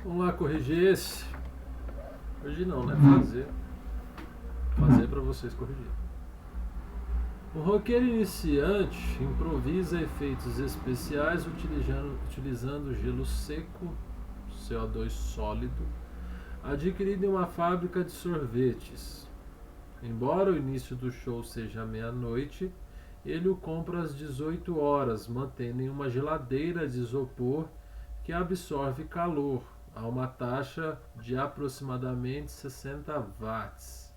Vamos lá corrigir esse. Corrigir não, né? Fazer para vocês corrigir. O roqueiro iniciante improvisa efeitos especiais utilizando gelo seco, CO2 sólido, adquirido em uma fábrica de sorvetes. Embora o início do show seja à meia-noite, ele o compra às 18 horas, mantendo em uma geladeira de isopor que absorve calor a uma taxa de aproximadamente 60 watts.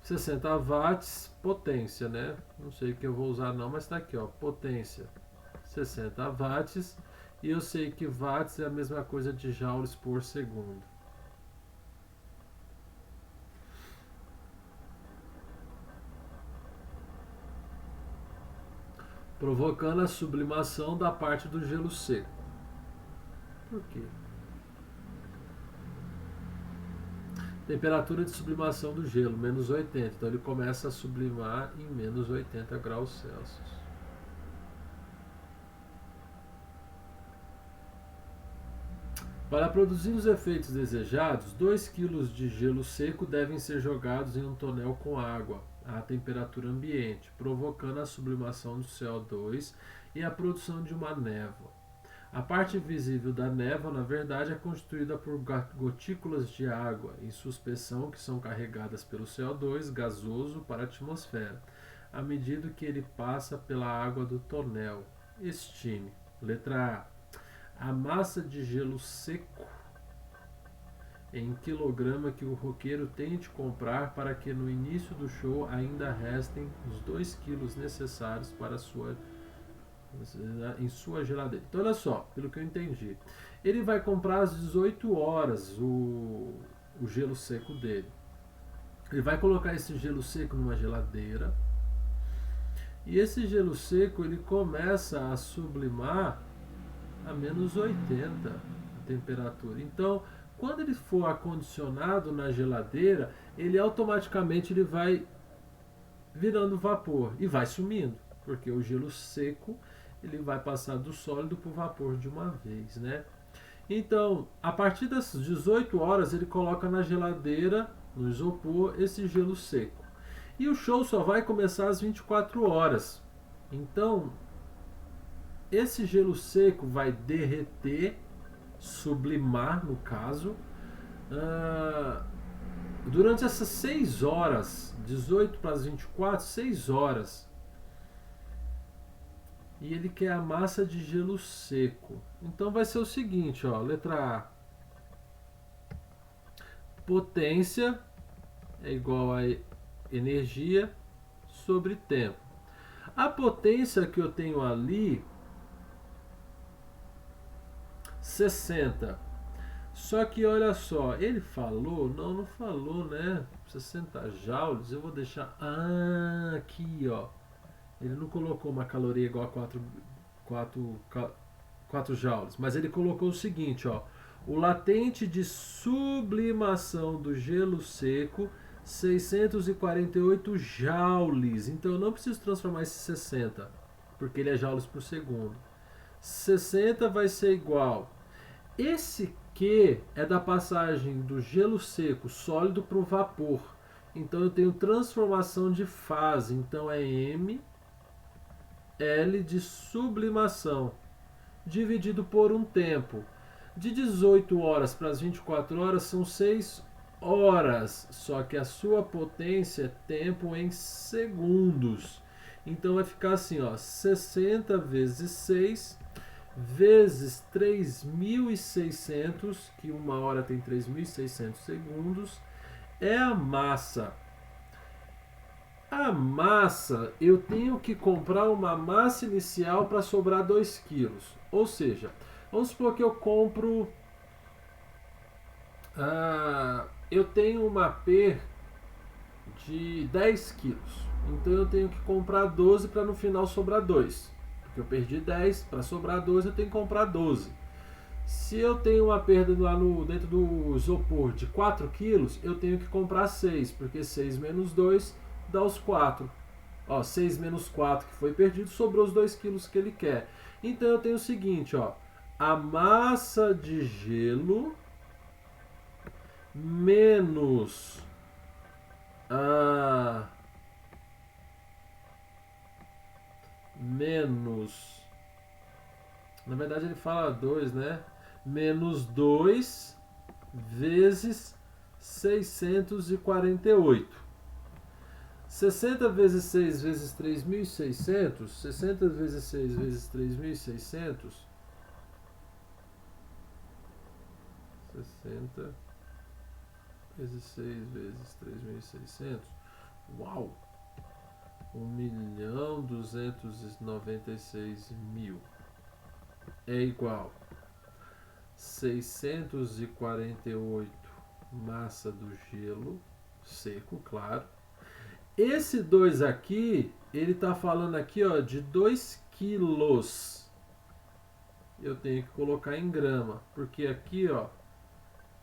60 watts, potência, né? Não sei o que eu vou usar não, mas tá aqui, ó, potência 60 watts, e eu sei que watts é a mesma coisa de joules por segundo. Provocando a sublimação da parte do gelo seco. Por quê? Temperatura de sublimação do gelo, menos 80. Então ele começa a sublimar em menos 80 graus Celsius. Para produzir os efeitos desejados, 2 kg de gelo seco devem ser jogados em um tonel com água à temperatura ambiente, provocando a sublimação do CO2 e a produção de uma névoa. A parte visível da névoa, na verdade, é constituída por gotículas de água em suspensão que são carregadas pelo CO2 gasoso para a atmosfera, à medida que ele passa pela água do tonel. Estime. Letra A. A massa de gelo seco em quilograma que o roqueiro tem de comprar para que no início do show ainda restem os 2 quilos necessários para em sua geladeira. Então olha só, pelo que eu entendi, ele vai comprar às 18 horas o gelo seco dele. Ele vai colocar esse gelo seco numa geladeira, e esse gelo seco ele começa a sublimar a menos 80 a temperatura. Então, quando ele for acondicionado na geladeira, ele automaticamente ele vai virando vapor e vai sumindo, porque o gelo seco ele vai passar do sólido para o vapor de uma vez, né? Então, a partir das 18 horas ele coloca na geladeira, no isopor, esse gelo seco. E o show só vai começar às 24 horas. Então, esse gelo seco vai derreter, sublimar no caso, durante essas 6 horas, 18 para as 24, 6 horas. E ele quer a massa de gelo seco. Então vai ser o seguinte, ó, letra A. Potência é igual a energia sobre tempo. A potência que eu tenho ali, 60. Só que olha só, ele falou, não falou, né? 60 joules, eu vou deixar. Aqui, ó. Ele não colocou uma caloria igual a 4 joules, mas ele colocou o seguinte, ó. O latente de sublimação do gelo seco, 648 joules. Então eu não preciso transformar esse 60, porque ele é joules por segundo. 60 vai ser igual. Esse Q é da passagem do gelo seco sólido para o vapor. Então eu tenho transformação de fase. Então é M L de sublimação dividido por um tempo. De 18 horas para as 24 horas são 6 horas. Só que a sua potência é tempo em segundos. Então vai ficar assim, ó, 60 vezes 6 vezes 3.600, que uma hora tem 3.600 segundos, é a massa. A massa, eu tenho que comprar uma massa inicial para sobrar 2 quilos. Ou seja, vamos supor que eu compro... eu tenho uma P de 10 quilos. Então eu tenho que comprar 12 para no final sobrar 2. Porque eu perdi 10, para sobrar 12 eu tenho que comprar 12. Se eu tenho uma perda lá dentro do isopor de 4 quilos, eu tenho que comprar 6, porque 6 menos 2 dá os 4. Ó, 6 menos 4 que foi perdido, sobrou os 2 quilos que ele quer. Então eu tenho o seguinte, ó, a massa de gelo menos a na verdade ele fala 2, né? Menos 2 vezes 648. 60 vezes 6 vezes 3.600, 60 vezes 6 vezes 3.600, 60 vezes 6 vezes 3.600, uau! 1.296.000 é igual 648 massa do gelo seco, claro. Esse 2 aqui, ele está falando aqui, ó, de 2 quilos. Eu tenho que colocar em grama, porque aqui, ó,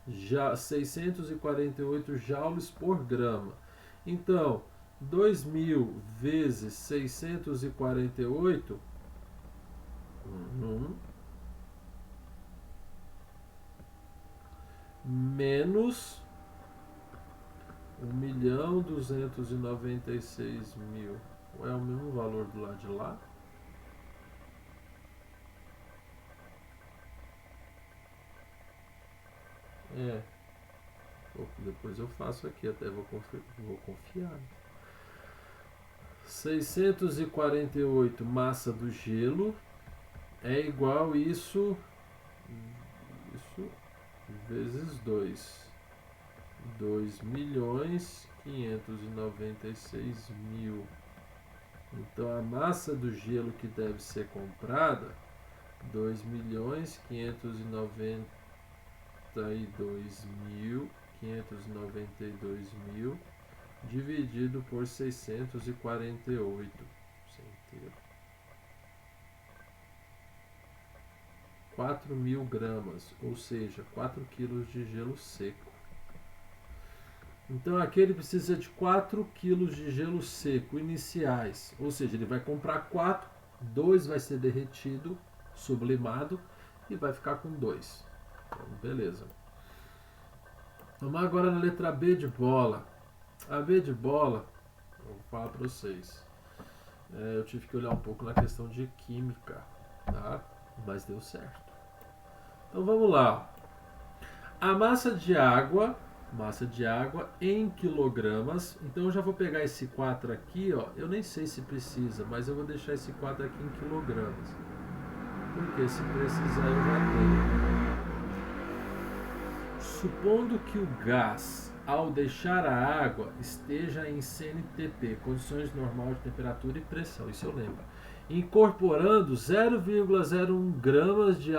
já 648 joules por grama. Então, 2.000 vezes 648 menos 1.296.000. É o mesmo valor do lado de lá? É. Depois eu faço aqui, até vou confiar. 648 massa do gelo é igual isso vezes 2. 2.596.000. Então a massa do gelo que deve ser comprada, 2.592.592.000 dividido por 648. Centeiro. 4.000 gramas, ou seja, 4 quilos de gelo seco. Então aqui ele precisa de 4 quilos de gelo seco iniciais, ou seja, ele vai comprar 4, 2 vai ser derretido, sublimado e vai ficar com 2. Então, beleza. Vamos agora na letra B de bola. A B de bola, eu vou falar para vocês. Eu tive que olhar um pouco na questão de química, tá? Mas deu certo. Então vamos lá. A massa de água em quilogramas. Então eu já vou pegar esse 4 aqui, ó. Eu nem sei se precisa, mas eu vou deixar esse 4 aqui em quilogramas. Porque se precisar eu já tenho. Supondo que o gás, ao deixar a água, esteja em CNTP, condições normais de temperatura e pressão, isso eu lembro, incorporando 0,01 gramas de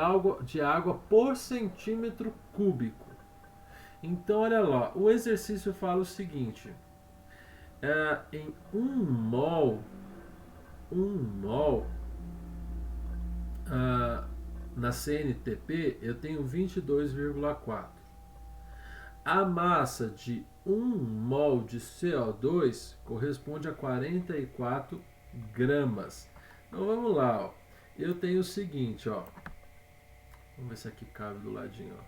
água por centímetro cúbico. Então, olha lá, o exercício fala o seguinte, em 1 mol na CNTP, eu tenho 22,4. A massa de 1 mol de CO2 corresponde a 44 gramas. Então vamos lá, ó. Eu tenho o seguinte, ó. Vamos ver se aqui cabe do ladinho, ó.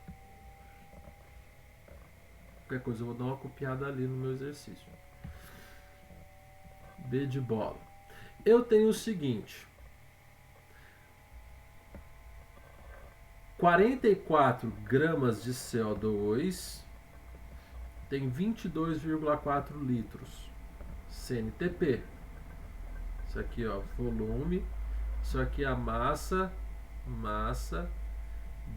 Qualquer coisa eu vou dar uma copiada ali no meu exercício. B de bola. Eu tenho o seguinte. 44 gramas de CO2 tem 22,4 litros. CNTP. Isso aqui, ó, volume. Isso aqui é a massa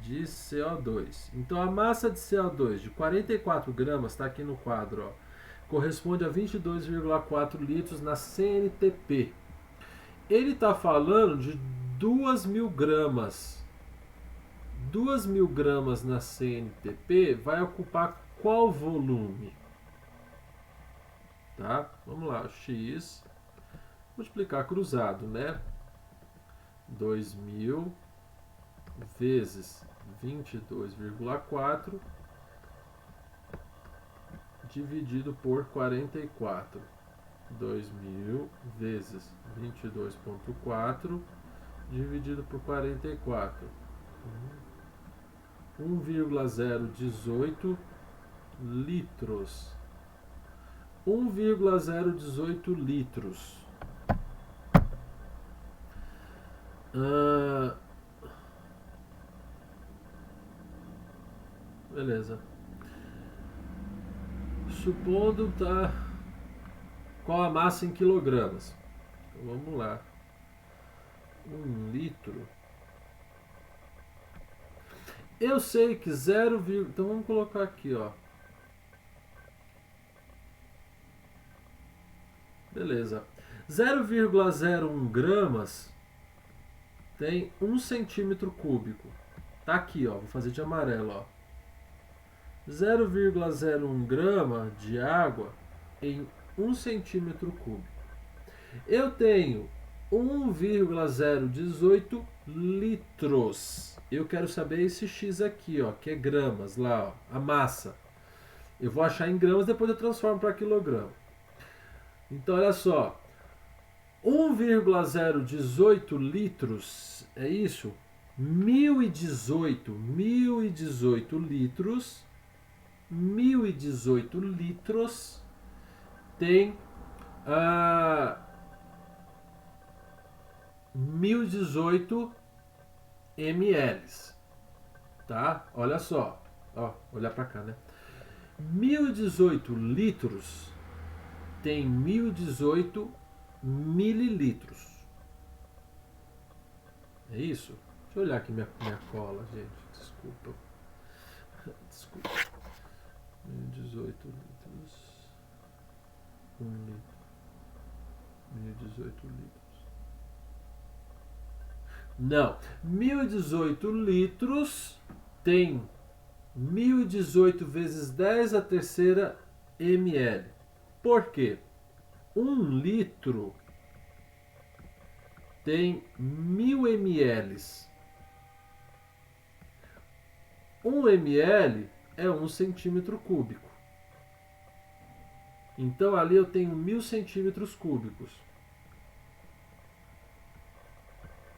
de CO2. Então a massa de CO2 de 44 gramas, está aqui no quadro, ó, corresponde a 22,4 litros na CNTP. Ele está falando de 2.000 gramas. 2.000 gramas na CNTP vai ocupar qual volume? Tá? Vamos lá, X multiplicar cruzado, né? 2.000 vezes 22,4 dividido por 44. 2.000 vezes 22,4 dividido por 44. 1,018 litros. 1,018 litros. Beleza. Supondo tá qual a massa em quilogramas. Então, vamos lá. 1 litro. Eu sei que 0, então vamos colocar aqui, ó. Beleza. 0,01 gramas tem 1 centímetro cúbico. Tá aqui, ó. Vou fazer de amarelo, ó. 0,01 grama de água em 1 centímetro cúbico. Eu tenho 1,018 litros. Eu quero saber esse X aqui, ó, que é gramas, lá, ó, a massa. Eu vou achar em gramas, depois eu transformo para quilograma. Então, olha só. 1,018 litros, é isso? 1018 litros. 1018 litros tem 1018 ml, tá? Olha só, ó, olhar para cá, né? 1018 litros tem 1018 mililitros. É isso? Deixa eu olhar aqui minha cola, gente. Desculpa. Desculpa. 1018 litros. 1 litro. 1018 litros. Não. 1018 litros tem 1018 vezes 10 a terceira ml. Por quê? 1 litro tem 1000 ml. 1 ml é 1 centímetro cúbico. Então ali eu tenho 1000 centímetros cúbicos.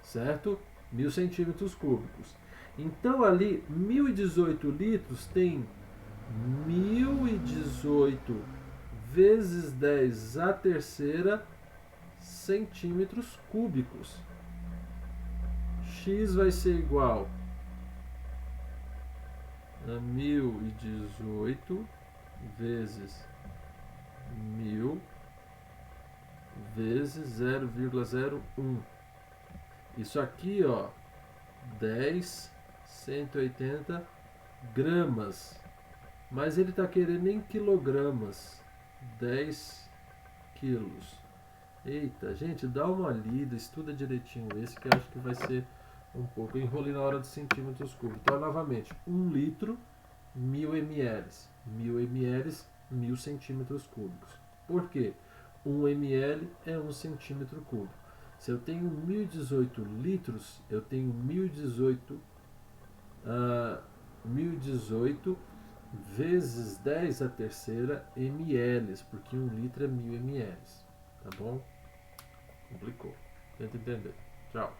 Certo? 1000 centímetros cúbicos. Então ali 1018 litros tem 1018 vezes 10 a terceira centímetros cúbicos. X vai ser igual a 1018 vezes 1000 vezes 0,01. Isso aqui, ó, 10, 180 gramas. Mas ele está querendo em quilogramas. 10 quilos. Eita, gente, dá uma lida, estuda direitinho esse, que eu acho que vai ser um pouco. Eu enrolei na hora de centímetros cúbicos. Então, novamente, 1 litro, 1000 ml. 1000 ml, 1000 centímetros cúbicos. Por quê? 1 ml é 1 centímetro cúbico. Se eu tenho 1018 litros, eu tenho 1018 vezes 10 a terceira ml, porque 1 litro é 1000 ml. Tá bom? Complicou. Tenta entender. Tchau.